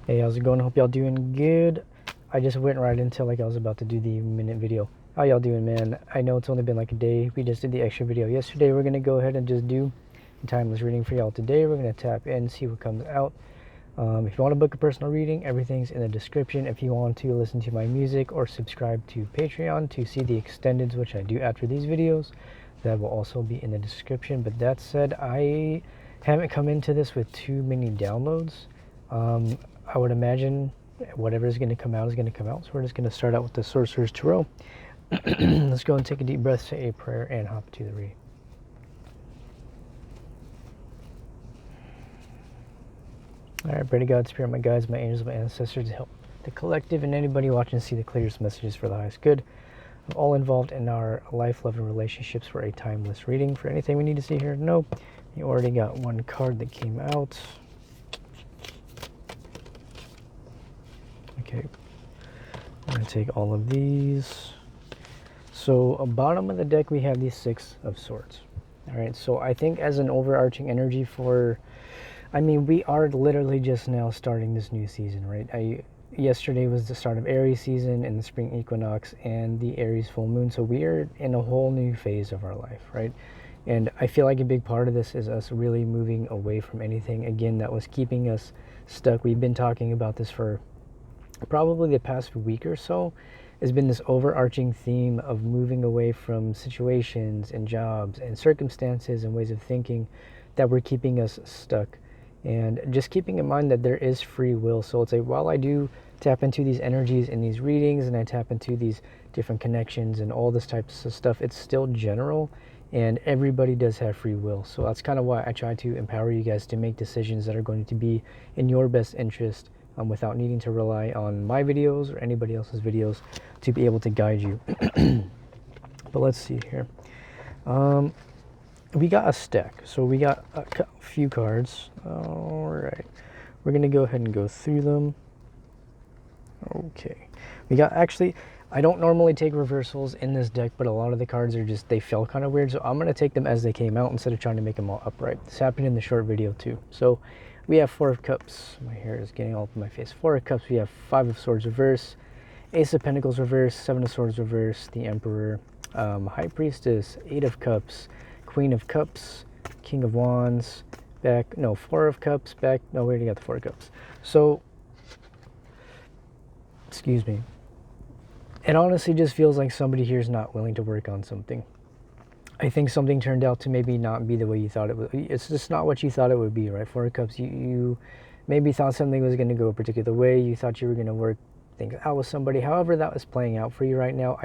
Hey, how's it going? Hope y'all doing good. I just went right into like I was about to do the minute video. How y'all doing, man? I know it's only been like a day. We just did the extra video yesterday. We're gonna go ahead and just do a timeless reading for y'all today. We're gonna tap in, see what comes out. If you want to book a personal reading, everything's in the description. If you want to listen to my music or subscribe to Patreon to see the extendeds, which I do after these videos, that will also be in the description. But that said, I haven't come into this with too many downloads. I would imagine whatever is going to come out is going to come out. So we're just going to start out with the Sorcerer's Tarot. Let's go and take a deep breath, say a prayer, and hop to the reading. All right, pray to God, Spirit, my guides, my angels, my ancestors, to help the collective and anybody watching see the clearest messages for the highest good of all involved in our life, love, and relationships for a timeless reading. For anything we need to see here, no. You already got one card that came out. Okay, I'm going to take all of these. So, bottom of the deck, we have the Six of Swords. All right, so I think as an overarching energy for, I mean, we are literally just now starting this new season, right? Yesterday was the start of Aries season and the spring equinox and the Aries full moon. So we are in a whole new phase of our life, right? And I feel like a big part of this is us really moving away from anything, again, that was keeping us stuck. We've been talking about this for probably the past week or so. Has been this overarching theme of moving away from situations and jobs and circumstances and ways of thinking that were keeping us stuck. And just keeping in mind that there is free will. So it's like, while I do tap into these energies in these readings and I tap into these different connections and all this types of stuff, it's still general and everybody does have free will. So that's kind of why I try to empower you guys to make decisions that are going to be in your best interest, without needing to rely on my videos or anybody else's videos to be able to guide you. But let's see here. We got a stack, so we got a few cards. All right, we're gonna go ahead and go through them. Okay, we got, actually, I don't normally take reversals in this deck, but a lot of the cards are just, they felt kind of weird, so I'm gonna take them as they came out instead of trying to make them all upright. This happened in the short video too. So we have Four of Cups. My hair is getting all up in my face. Four of Cups. We have Five of Swords reverse, Ace of Pentacles reverse, Seven of Swords reverse, the Emperor, High Priestess, Eight of Cups, Queen of Cups, King of Wands, back, no, Four of Cups, back, no, we already got the Four of Cups. So, excuse me. It honestly just feels like somebody here is not willing to work on something. I think something turned out to maybe not be the way you thought it would. It's just not what you thought it would be, right? Four of Cups, you maybe thought something was going to go a particular way. You thought you were going to work things out with somebody. However that was playing out for you right now,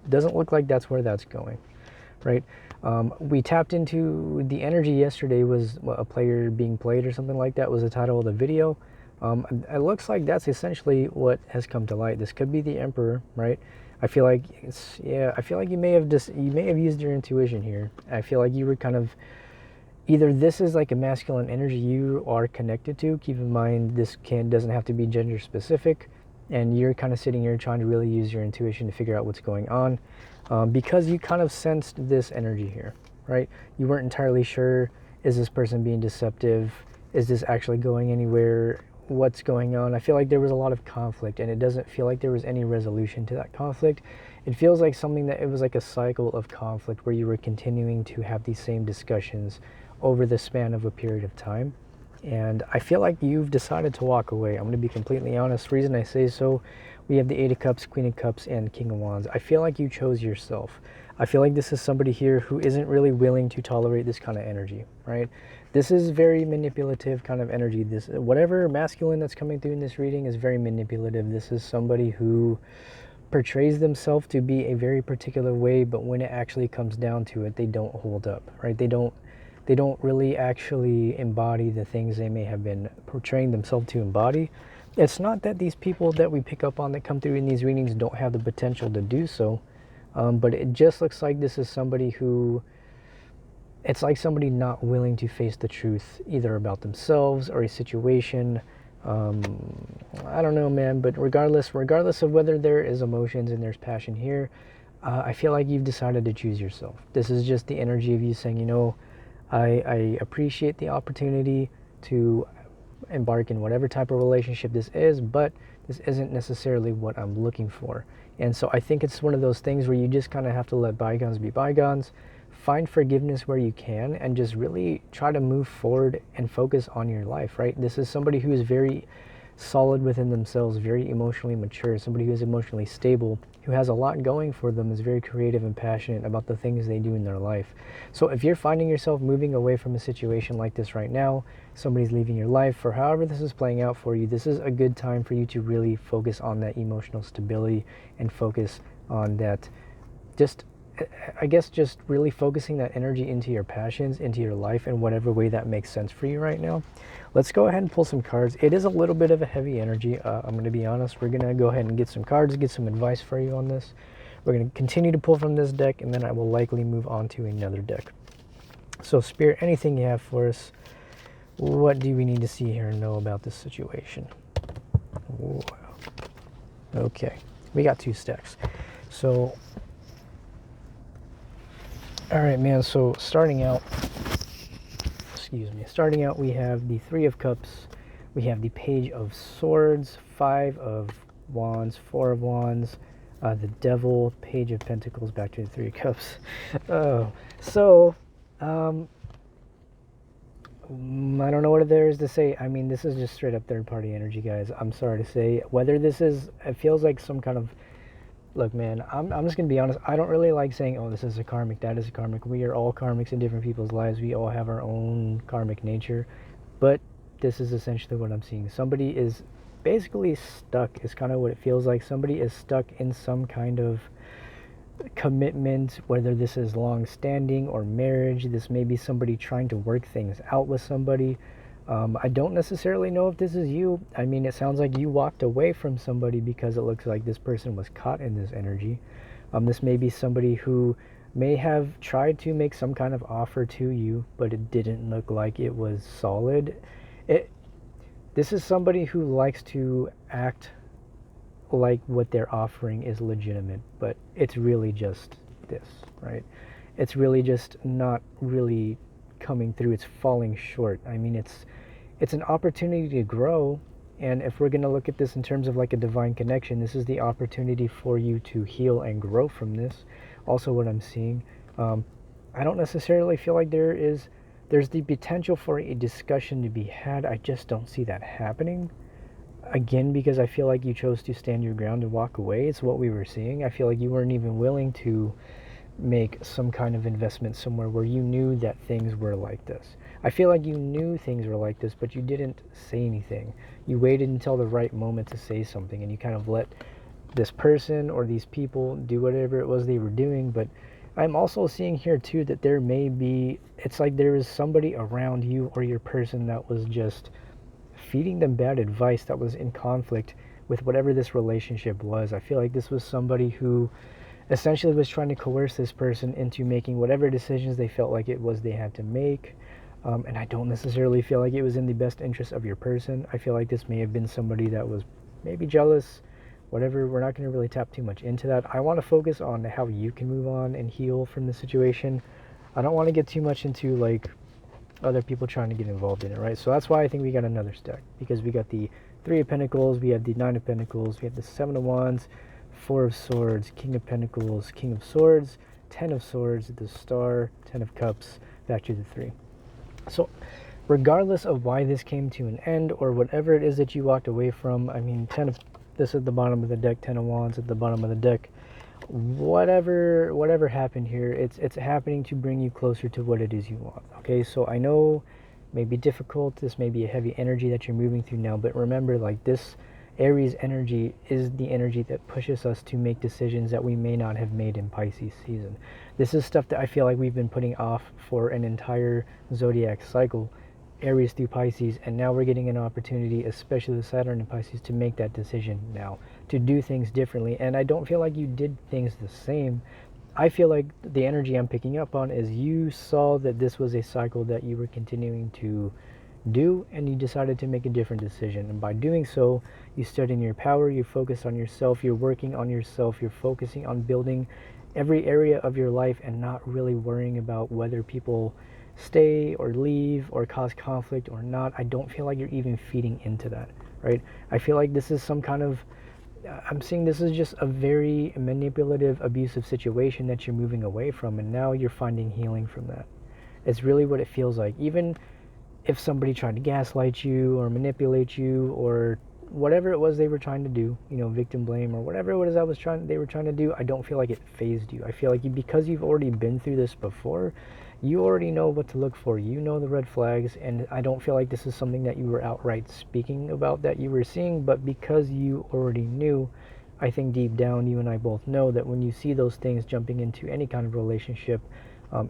doesn't look like that's where that's going, right? We tapped into the energy yesterday, was a player being played or something like that was the title of the video. It looks like that's essentially what has come to light. This could be the Emperor, right? I feel like I feel like you may have used your intuition here. I feel like you were kind of, either this is like a masculine energy you are connected to. Keep in mind, this doesn't have to be gender specific, and you're kind of sitting here trying to really use your intuition to figure out what's going on, because you kind of sensed this energy here, right? You weren't entirely sure, is this person being deceptive? Is this actually going anywhere? What's going on? I feel like there was a lot of conflict, and it doesn't feel like there was any resolution to that conflict. It feels like something that, it was like a cycle of conflict where you were continuing to have these same discussions over the span of a period of time. And I feel like you've decided to walk away. I'm going to be completely honest. The reason I say so, we have the Eight of Cups, Queen of Cups, and King of Wands. I feel like you chose yourself. I feel like this is somebody here who isn't really willing to tolerate this kind of energy, right? This is very manipulative kind of energy. This, whatever masculine that's coming through in this reading, is very manipulative. This is somebody who portrays themselves to be a very particular way, but when it actually comes down to it, they don't hold up, right? They don't really actually embody the things they may have been portraying themselves to embody. It's not that these people that we pick up on that come through in these readings don't have the potential to do so, but it just looks like this is somebody who, it's like somebody not willing to face the truth, either about themselves or a situation. I don't know, man, but regardless of whether there is emotions and there's passion here, I feel like you've decided to choose yourself. This is just the energy of you saying, you know, I appreciate the opportunity to embark in whatever type of relationship this is, but this isn't necessarily what I'm looking for. And so I think it's one of those things where you just kind of have to let bygones be bygones, find forgiveness where you can, and just really try to move forward and focus on your life, right? This is somebody who is very solid within themselves, very emotionally mature, somebody who is emotionally stable, who has a lot going for them, is very creative and passionate about the things they do in their life. So if you're finding yourself moving away from a situation like this right now, somebody's leaving your life, or however this is playing out for you, this is a good time for you to really focus on that emotional stability and focus on that, just I guess just really focusing that energy into your passions, into your life, in whatever way that makes sense for you right now. Let's go ahead and pull some cards. It is a little bit of a heavy energy. I'm going to be honest. We're going to go ahead and get some cards, get some advice for you on this. We're going to continue to pull from this deck, and then I will likely move on to another deck. So Spirit, anything you have for us, what do we need to see here and know about this situation? Whoa. Okay, we got 2 stacks. So all right, man, so starting out, we have the 3 of Cups, we have the Page of Swords, 5 of Wands, 4 of Wands, the Devil, Page of Pentacles, back to the 3 of Cups. I don't know what there is to say. I mean, this is just straight up third-party energy, guys. I'm sorry to say. Whether this is, it feels like some kind of, look, man, I'm just going to be honest. I don't really like saying, oh, this is a karmic, that is a karmic. We are all karmics in different people's lives. We all have our own karmic nature. But this is essentially what I'm seeing. Somebody is basically stuck, is kind of what it feels like. Somebody is stuck in some kind of commitment, whether this is long-standing or marriage. This may be somebody trying to work things out with somebody. I don't necessarily know if this is you. I mean, it sounds like you walked away from somebody because it looks like this person was caught in this energy. This may be somebody who may have tried to make some kind of offer to you, but it didn't look like it was solid. This is somebody who likes to act like what they're offering is legitimate, but it's really just this, right? It's really just not really coming through. It's falling short. I mean, it's an opportunity to grow, and if we're going to look at this in terms of like a divine connection, this is the opportunity for you to heal and grow from this. Also, what I'm seeing, I don't necessarily feel like there's the potential for a discussion to be had. I just don't see that happening. Again, because I feel like you chose to stand your ground and walk away. It's what we were seeing. I feel like you weren't even willing to make some kind of investment somewhere where you knew that things were like this. I feel like you knew things were like this, but you didn't say anything. You waited until the right moment to say something, and you kind of let this person or these people do whatever it was they were doing. But I'm also seeing here too that there may be, it's like there is somebody around you or your person that was just feeding them bad advice, that was in conflict with whatever this relationship was. I feel like this was somebody who essentially was trying to coerce this person into making whatever decisions they felt like it was they had to make. And I don't necessarily feel like it was in the best interest of your person. I feel like this may have been somebody that was maybe jealous, whatever. We're not going to really tap too much into that. I want to focus on how you can move on and heal from the situation. I don't want to get too much into like other people trying to get involved in it, right? So that's why I think we got another stack, because we got the 3 of Pentacles, we have the 9 of Pentacles, we have the 7 of Wands, 4 of Swords, King of Pentacles, King of Swords, 10 of Swords, the Star, 10 of Cups, back to the 3. So regardless of why this came to an end or whatever it is that you walked away from, I mean, 10 of this at the bottom of the deck, 10 of Wands at the bottom of the deck, whatever happened here, it's happening to bring you closer to what it is you want. Okay, so I know it may be difficult, this may be a heavy energy that you're moving through now, but remember, like, this Aries energy is the energy that pushes us to make decisions that we may not have made in Pisces season. This is stuff that I feel like we've been putting off for an entire zodiac cycle, Aries through Pisces, and now we're getting an opportunity, especially with Saturn and Pisces, to make that decision now, to do things differently. And I don't feel like you did things the same. I feel like the energy I'm picking up on is you saw that this was a cycle that you were continuing to do, and you decided to make a different decision. And by doing so, you stood in your power, you focused on yourself, you're working on yourself, you're focusing on building every area of your life and not really worrying about whether people stay or leave or cause conflict or not, I don't feel like you're even feeding into that, right? I feel like this is some kind of, I'm seeing this is just a very manipulative, abusive situation that you're moving away from, and now you're finding healing from that. It's really what it feels like. Even if somebody tried to gaslight you or manipulate you or whatever it was they were trying to do, you know, victim blame or whatever it was they were trying to do, I don't feel like it phased you. I feel like because you've already been through this before, you already know what to look for. You know the red flags, and I don't feel like this is something that you were outright speaking about that you were seeing, but because you already knew, I think deep down you and I both know that when you see those things jumping into any kind of relationship,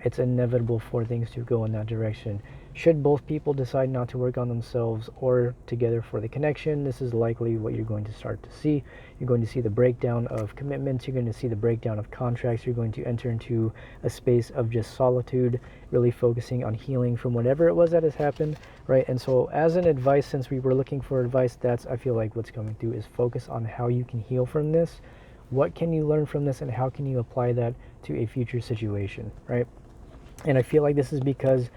it's inevitable for things to go in that direction. Should both people decide not to work on themselves or together for the connection, this is likely what you're going to start to see. You're going to see the breakdown of commitments. You're going to see the breakdown of contracts. You're going to enter into a space of just solitude, really focusing on healing from whatever it was that has happened, right? And so as an advice, since we were looking for advice, that's, I feel like what's coming through is focus on how you can heal from this. What can you learn from this, and how can you apply that to a future situation, right? And I feel like this is because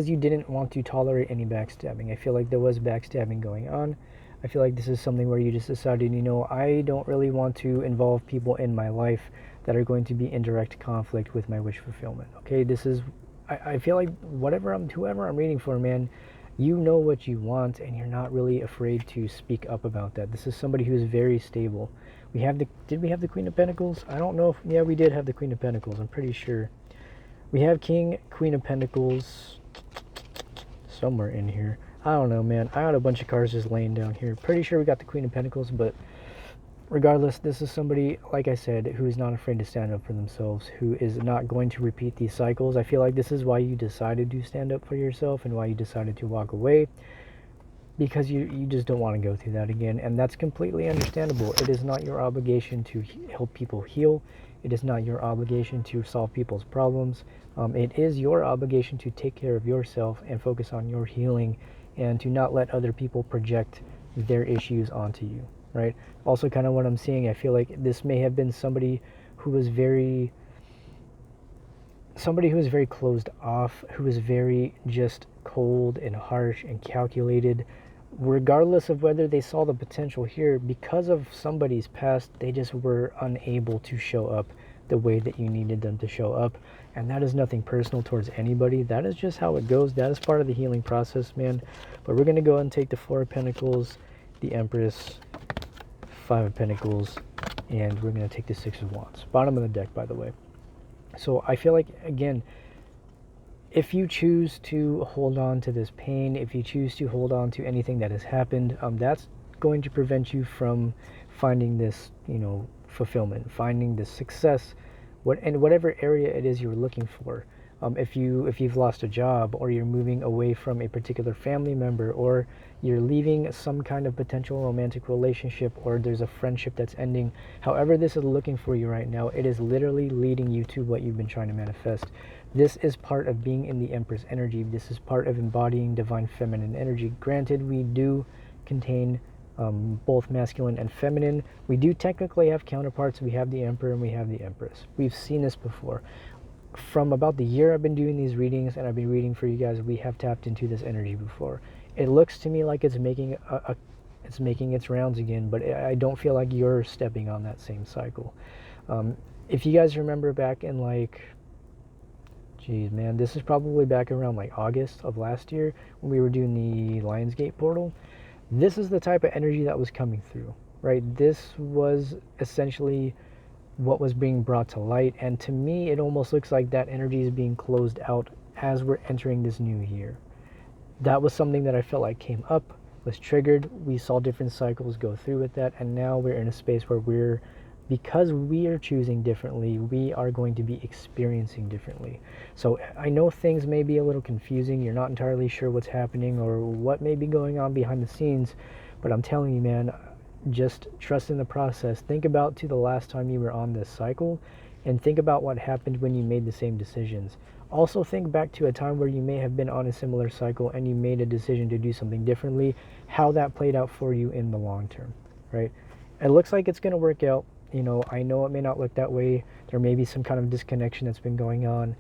you didn't want to tolerate any backstabbing. I feel like there was backstabbing going on. I feel like this is something where you just decided, you know, I don't really want to involve people in my life that are going to be in direct conflict with my wish fulfillment. Okay, this is, I feel like whoever I'm reading for, man, you know what you want, and you're not really afraid to speak up about that. This is somebody who is very stable. Did we have the Queen of Pentacles? I don't know if, yeah, we did have the Queen of Pentacles, I'm pretty sure. We have King, Queen of Pentacles somewhere in here. I don't know, man. I had a bunch of cards just laying down here. Pretty sure we got the Queen of Pentacles, but regardless, this is somebody, like I said, who is not afraid to stand up for themselves, who is not going to repeat these cycles. I feel like this is why you decided to stand up for yourself and why you decided to walk away, because you just don't want to go through that again, and that's completely understandable. It is not your obligation to help people heal. It is not your obligation to solve people's problems. It is your obligation to take care of yourself and focus on your healing, and to not let other people project their issues onto you, right? Also, kind of what I'm seeing, I feel like this may have been somebody who was very closed off, who was very just cold and harsh and calculated, regardless of whether they saw the potential here. Because of somebody's past, they just were unable to show up the way that you needed them to show up. And that is nothing personal towards anybody. That is just how it goes. That is part of the healing process, man. But we're going to go ahead and take the Four of Pentacles, the Empress, Five of Pentacles, and we're going to take the Six of Wands. Bottom of the deck, by the way. So I feel like, again, if you choose to hold on to this pain, if you choose to hold on to anything that has happened, that's going to prevent you from finding this, you know, fulfillment, finding this success, in whatever area it is you're looking for. If you've lost a job, or you're moving away from a particular family member, or you're leaving some kind of potential romantic relationship, or there's a friendship that's ending, however this is looking for you right now, it is literally leading you to what you've been trying to manifest. This is part of being in the Empress energy. This is part of embodying divine feminine energy. Granted, we do contain both masculine and feminine. We do technically have counterparts. We have the Emperor and we have the Empress. We've seen this before. From about the year I've been doing these readings, and I've been reading for you guys, we have tapped into this energy before. It looks to me like it's making its rounds again, but I don't feel like you're stepping on that same cycle. If you guys remember back in, like, geez, man, this is probably back around like August of last year when we were doing the Lionsgate portal. This is the type of energy that was coming through, right? This was essentially what was being brought to light, and to me it almost looks like that energy is being closed out as we're entering this new year. That was something that I felt like came up, was triggered. We saw different cycles go through with that, and now we're in a space where because we are choosing differently, we are going to be experiencing differently. So I know things may be a little confusing. You're not entirely sure what's happening or what may be going on behind the scenes, but I'm telling you, man, just trust in the process. Think about to the last time you were on this cycle, and think about what happened when you made the same decisions. Also think back to a time where you may have been on a similar cycle and you made a decision to do something differently, how that played out for you in the long term, right? It looks like it's going to work out. You know, I know it may not look that way. There may be some kind of disconnection that's been going on.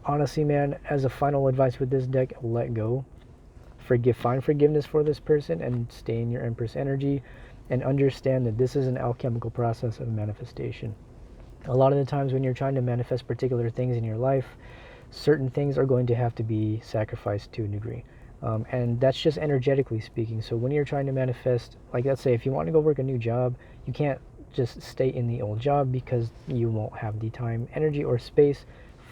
honestly, man, as a final advice with this deck, let go. Find forgiveness for this person and stay in your Empress energy, and understand that this is an alchemical process of manifestation. A lot of the times when you're trying to manifest particular things in your life, certain things are going to have to be sacrificed to a degree. And that's just energetically speaking. So when you're trying to manifest, like let's say if you want to go work a new job, you can't just stay in the old job because you won't have the time, energy, or space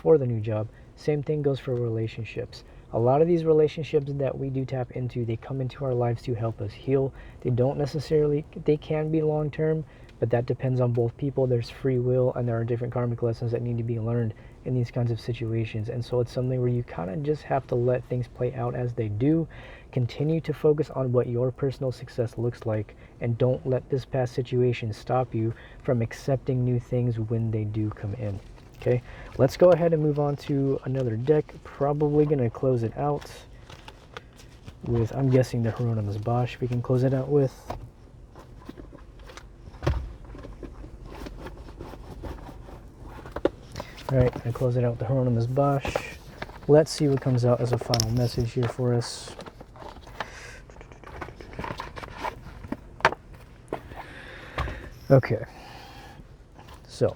for the new job. Same thing goes for relationships. A lot of these relationships that we do tap into, they come into our lives to help us heal. They don't necessarily, they can be long term, but that depends on both people. There's free will, and there are different karmic lessons that need to be learned in these kinds of situations. And so it's something where you kind of just have to let things play out as they do. Continue to focus on what your personal success looks like, and don't let this past situation stop you from accepting new things when they do come in. Okay, let's go ahead and move on to another deck. Probably going to close it out with, I'm guessing, the Hieronymus Bosch we can close it out with. Alright, I close it out with the Hieronymus Bosch. Let's see what comes out as a final message here for us. Okay, so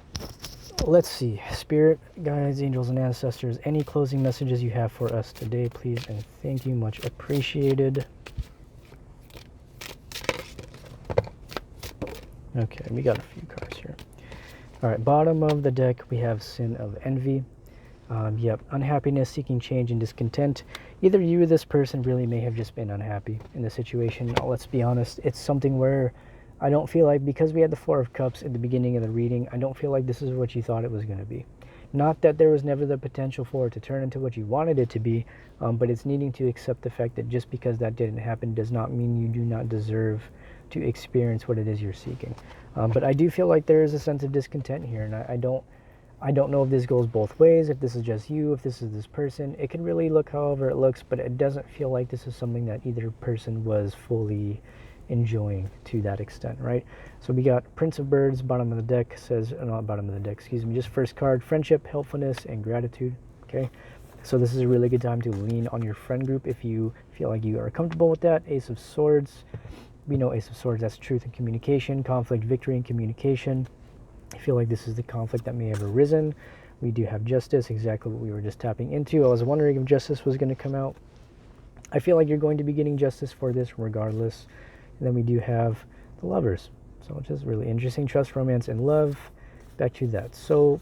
let's see. Spirit, guides, angels, and ancestors, any closing messages you have for us today, please and thank you, much appreciated. Okay, we got a few cards here. All right, bottom of the deck, we have Sin of Envy. Yep, unhappiness, seeking change, and discontent. Either you or this person really may have just been unhappy in the situation. Let's be honest, it's something where I don't feel like, because we had the Four of Cups at the beginning of the reading, I don't feel like this is what you thought it was going to be. Not that there was never the potential for it to turn into what you wanted it to be, but it's needing to accept the fact that just because that didn't happen does not mean you do not deserve to experience what it is you're seeking. But I do feel like there is a sense of discontent here, and I don't know if this goes both ways, if this is just you, if this is this person. It can really look however it looks, but it doesn't feel like this is something that either person was fully enjoying to that extent, right? So we got Prince of Birds, bottom of the deck, says, not bottom of the deck, excuse me, just first card, friendship, helpfulness, and gratitude. Okay, so this is a really good time to lean on your friend group if you feel like you are comfortable with that. Ace of Swords, we know Ace of Swords, that's truth and communication, conflict, victory, and communication. I feel like this is the conflict that may have arisen. We do have Justice, exactly what we were just tapping into. I was wondering if Justice was going to come out. I feel like you're going to be getting Justice for this regardless. And then we do have the Lovers, so which is really interesting. Trust, romance, and love. Back to that. So,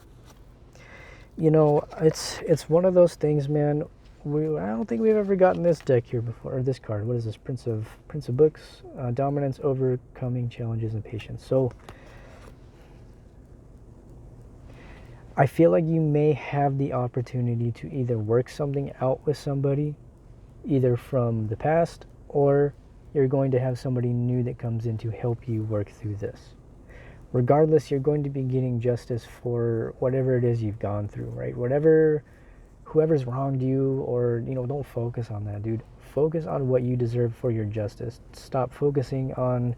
you know, it's one of those things, man. I don't think we've ever gotten this deck here before, or this card. What is this? Prince of Books, dominance, overcoming challenges, and patience. So I feel like you may have the opportunity to either work something out with somebody, either from the past, or you're going to have somebody new that comes in to help you work through this. Regardless, you're going to be getting justice for whatever it is you've gone through, right? Whoever's wronged you, or, you know, don't focus on that, dude. Focus on what you deserve for your justice. Stop focusing on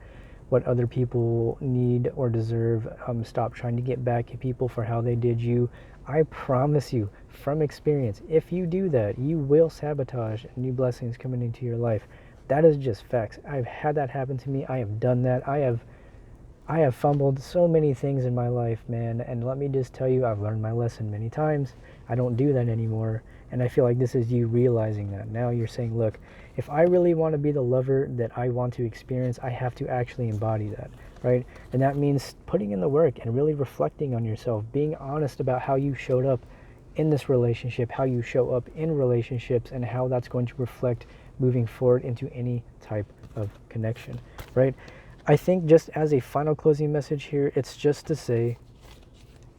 what other people need or deserve. Stop trying to get back at people for how they did you. I promise you, from experience, if you do that, you will sabotage new blessings coming into your life. That is just facts. I've had that happen to me. I have done that. I have fumbled so many things in my life, man. And let me just tell you, I've learned my lesson many times. I don't do that anymore. And I feel like this is you realizing that. Now you're saying, look, if I really want to be the lover that I want to experience, I have to actually embody that, right? And that means putting in the work and really reflecting on yourself, being honest about how you showed up in this relationship, how you show up in relationships, and how that's going to reflect moving forward into any type of connection, right? I think just as a final closing message here, it's just to say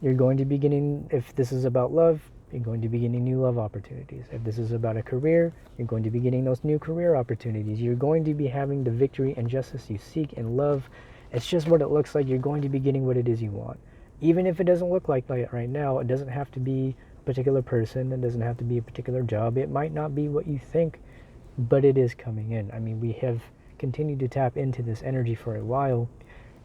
you're going to be getting, if this is about love, you're going to be getting new love opportunities. If this is about a career, you're going to be getting those new career opportunities. You're going to be having the victory and justice you seek and love. It's just what it looks like. You're going to be getting what it is you want. Even if it doesn't look like that right now, it doesn't have to be a particular person. It doesn't have to be a particular job. It might not be what you think, but it is coming in. I mean, we have continued to tap into this energy for a while,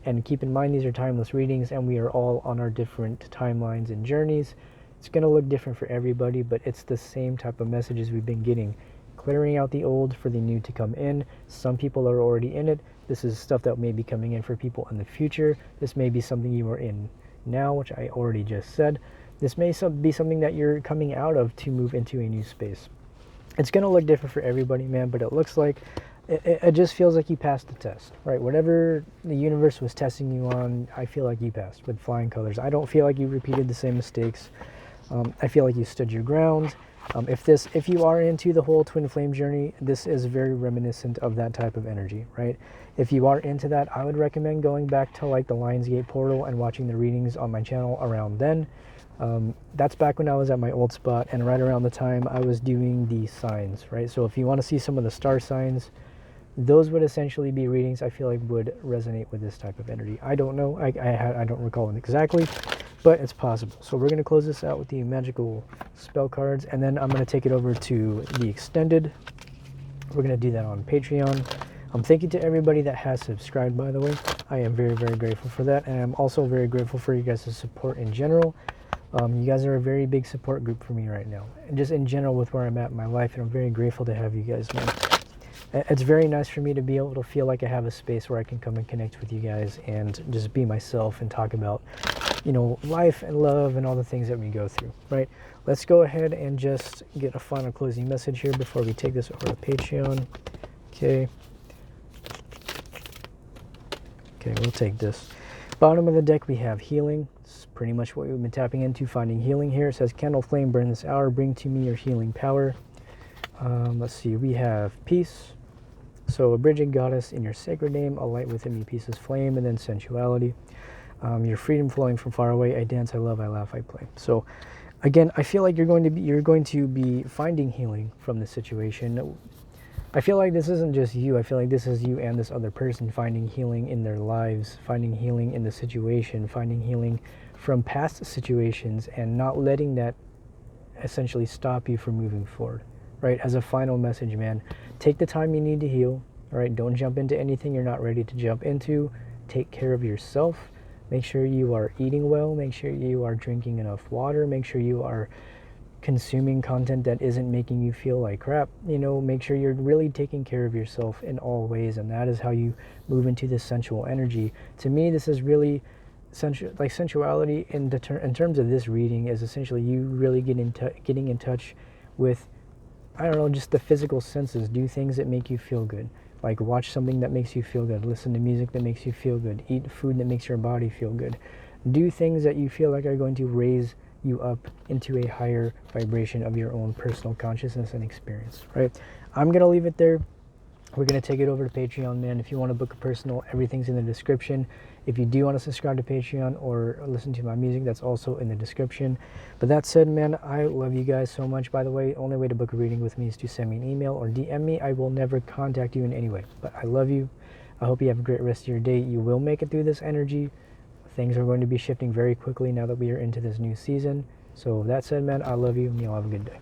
and keep in mind these are timeless readings, and we are all on our different timelines and journeys. It's going to look different for everybody, but it's the same type of messages we've been getting. Clearing out the old for the new to come in. Some people are already in it. This is stuff that may be coming in for people in the future. This may be something you are in now, which I already just said. This may be something that you're coming out of to move into a new space. It's going to look different for everybody, man, but it looks like, it just feels like you passed the test, right? Whatever the universe was testing you on, I feel like you passed with flying colors. I don't feel like you repeated the same mistakes. I feel like you stood your ground. If you are into the whole twin flame journey, this is very reminiscent of that type of energy, right? If you are into that, I would recommend going back to like the Lionsgate portal and watching the readings on my channel around then. That's back when I was at my old spot, and right around the time I was doing the signs, right? So if you want to see some of the star signs, those would essentially be readings I feel like would resonate with this type of energy. I don't know. I don't recall them exactly, but it's possible. So we're going to close this out with the magical spell cards, and then I'm going to take it over to the extended. We're going to do that on Patreon. Thank you to everybody that has subscribed, by the way. I am very, very grateful for that, and I'm also very grateful for you guys' support in general. You guys are a very big support group for me right now, and just in general with where I'm at in my life, and I'm very grateful to have you guys, man. It's very nice for me to be able to feel like I have a space where I can come and connect with you guys and just be myself and talk about, you know, life and love and all the things that we go through, right? Let's go ahead and just get a final closing message here before we take this over to Patreon. Okay, we'll take this. Bottom of the deck, we have healing. It's pretty much what we've been tapping into, finding healing here. It says, candle flame, burn this hour, bring to me your healing power. Let's see, we have peace. So a bridging goddess in your sacred name, a light within me, peace is flame, and then sensuality. Your freedom flowing from far away, I dance, I love, I laugh, I play. So again, I feel like you're going to be finding healing from this situation. I feel like this isn't just you. I feel like this is you and this other person finding healing in their lives, finding healing in the situation, finding healing from past situations, and not letting that essentially stop you from moving forward. Right, as a final message, man, take the time you need to heal. All right, don't jump into anything you're not ready to jump into. Take care of yourself. Make sure you are eating well. Make sure you are drinking enough water. Make sure you are consuming content that isn't making you feel like crap. You know, make sure you're really taking care of yourself in all ways, and that is how you move into this sensual energy. To me, this is really sensuality in terms of this reading is essentially you really getting in touch with, I don't know, just the physical senses. Do things that make you feel good. Like watch something that makes you feel good. Listen to music that makes you feel good. Eat food that makes your body feel good. Do things that you feel like are going to raise you up into a higher vibration of your own personal consciousness and experience, right? I'm going to leave it there. We're going to take it over to Patreon, man. If you want to book a personal, everything's in the description. If you do want to subscribe to Patreon or listen to my music, that's also in the description. But that said, man, I love you guys so much. By the way, only way to book a reading with me is to send me an email or DM me. I will never contact you in any way. But I love you. I hope you have a great rest of your day. You will make it through this energy. Things are going to be shifting very quickly now that we are into this new season. So that said, man, I love you and you'll have a good day.